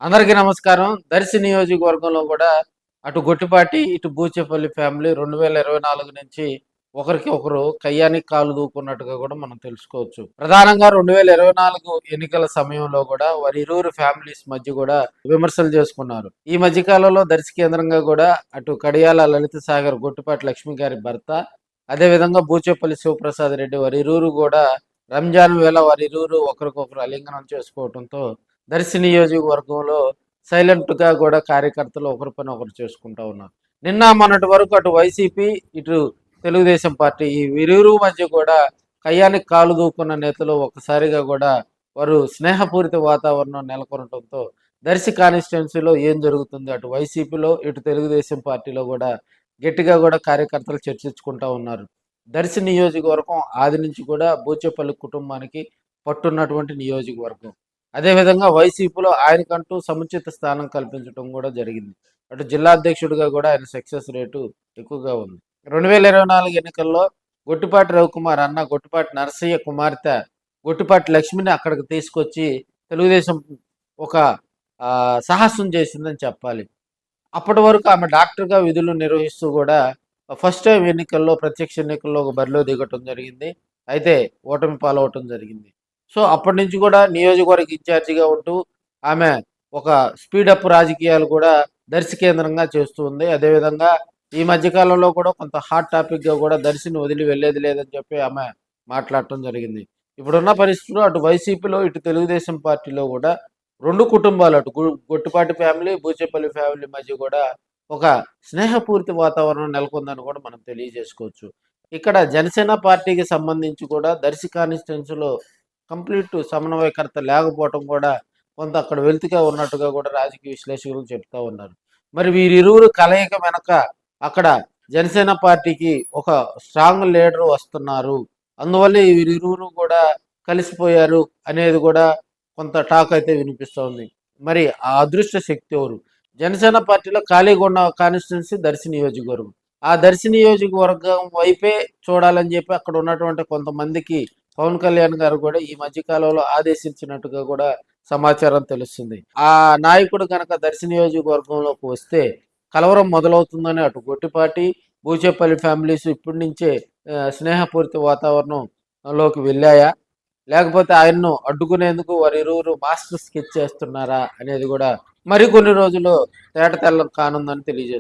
అందరికీ నమస్కారం. దర్శి నియోజకవర్గంలో కూడా అటు గొట్టిపాటి, ఇటు బూచేపల్లి ఫ్యామిలీ 2024 నుంచి ఒకరికి ఒకరు కయ్యానికి కాలు దూకున్నట్టుగా కూడా మనం తెలుసుకోవచ్చు. ప్రధానంగా 2024 ఎన్నికల సమయంలో కూడా వారిరువురు ఫ్యామిలీస్ మధ్య కూడా విమర్శలు చేసుకున్నారు. ఈ మధ్య కాలంలో దర్శి కేంద్రంగా కూడా అటు కడియాల లలిత సాగర్ గొట్టిపాటి లక్ష్మి గారి భర్త, అదేవిధంగా బూచేపల్లి శివప్రసాద్ రెడ్డి వారిరువురు కూడా రంజాన్ వేళ వారిరువురు ఒకరికొకరు ఆలింగనం చేసుకోవడంతో దర్శి నియోజకవర్గంలో సైలెంట్‌గా కూడా కార్యకర్తలు ఒకరి పని ఒకరు చేసుకుంటా ఉన్నారు. నిన్న మొన్నటి వరకు అటు వైసీపీ, ఇటు తెలుగుదేశం పార్టీ ఈ ఇరువురు మధ్య కూడా కయ్యానికి కాలు దూకున్న నేతలు ఒక్కసారిగా కూడా వారు స్నేహపూరిత వాతావరణం నెలకొనడంతో దర్శి కాన్స్టిట్యున్సీలో ఏం జరుగుతుంది, అటు వైసీపీలో, ఇటు తెలుగుదేశం పార్టీలో కూడా గట్టిగా కూడా కార్యకర్తలు చర్చించుకుంటా ఉన్నారు. దర్శి నియోజకవర్గం ఆది నుంచి కూడా బూచేపల్లి కుటుంబానికి పట్టున్నటువంటి నియోజకవర్గం. అదేవిధంగా వైసీపీలో ఆయనకంటూ సముచిత స్థానం కల్పించడం కూడా జరిగింది. అటు జిల్లా అధ్యక్షుడిగా కూడా ఆయన సక్సెస్ రేటు ఎక్కువగా ఉంది. 2024 ఎన్నికల్లో గొట్టిపాటి రవికుమార్ అన్న గొట్టిపాటి నరసయ్య కుమార్తె గొట్టిపాటి లక్ష్మిని అక్కడికి తీసుకొచ్చి తెలుగుదేశం ఒక సాహసం చేసిందని చెప్పాలి. అప్పటి వరకు ఆమె డాక్టర్గా విధులు నిర్వహిస్తూ కూడా ఫస్ట్ టైం ఎన్నికల్లో, ప్రత్యక్ష ఎన్నికల్లో ఒక బరిలో దిగటం జరిగింది. అయితే ఓటమి పాలవటం జరిగింది. సో అప్పటి నుంచి కూడా నియోజకవర్గ ఇన్ఛార్జిగా ఉంటూ ఆమె ఒక స్పీడప్ రాజకీయాలు కూడా దర్శి కేంద్రంగా చేస్తూ ఉంది. అదేవిధంగా ఈ మధ్యకాలంలో కూడా కొంత హాట్ టాపిక్గా కూడా దర్శిని వదిలి వెళ్ళేది లేదని చెప్పి ఆమె మాట్లాడటం జరిగింది. ఇప్పుడున్న పరిస్థితుల్లో అటు వైసీపీలో, ఇటు తెలుగుదేశం పార్టీలో కూడా రెండు కుటుంబాలు, అటు గొట్టిపాటి ఫ్యామిలీ, బూచేపల్లి ఫ్యామిలీ మధ్య కూడా ఒక స్నేహపూరిత వాతావరణం నెలకొందని కూడా మనం తెలియజేసుకోవచ్చు. ఇక్కడ జనసేన పార్టీకి సంబంధించి కూడా దర్శి కాన్స్టిట్యున్సీలో కంప్లీట్ సమన్వయకర్త లేకపోవటం కూడా కొంత అక్కడ వెలితిగా ఉన్నట్టుగా కూడా రాజకీయ విశ్లేషకులు చెప్తా ఉన్నారు. మరి వీరిరువురు కలయిక వెనక అక్కడ జనసేన పార్టీకి ఒక స్ట్రాంగ్ లీడర్ వస్తున్నారు, అందువల్ల వీరిరువురు కూడా కలిసిపోయారు అనేది కూడా కొంత టాక్ అయితే వినిపిస్తోంది. మరి ఆ అదృష్ట శక్తి ఎవరు? జనసేన పార్టీలో ఖాళీగా ఉన్న కాన్స్టిట్యున్సీ దర్శి నియోజకవర్గం. ఆ దర్శి నియోజకవర్గం వైపే చూడాలని చెప్పి అక్కడ ఉన్నటువంటి కొంతమందికి పవన్ కళ్యాణ్ గారు కూడా ఈ మధ్య కాలంలో ఆదేశించినట్టుగా కూడా సమాచారం తెలుస్తుంది. ఆ నాయకుడు కనుక దర్శి నియోజకవర్గంలోకి వస్తే కలవరం మొదలవుతుందని అటు గొట్టిపాటి, బూచేపల్లి ఫ్యామిలీస్ ఇప్పటి నుంచే స్నేహపూరిత వాతావరణంలోకి వెళ్ళాయా, లేకపోతే ఆయన్ను అడ్డుకునేందుకు వారిరువురు మాస్టర్ స్కెచ్ చేస్తున్నారా అనేది కూడా మరికొన్ని రోజుల్లో తేటతెల్లం కానుందని తెలియజేస్తుంది.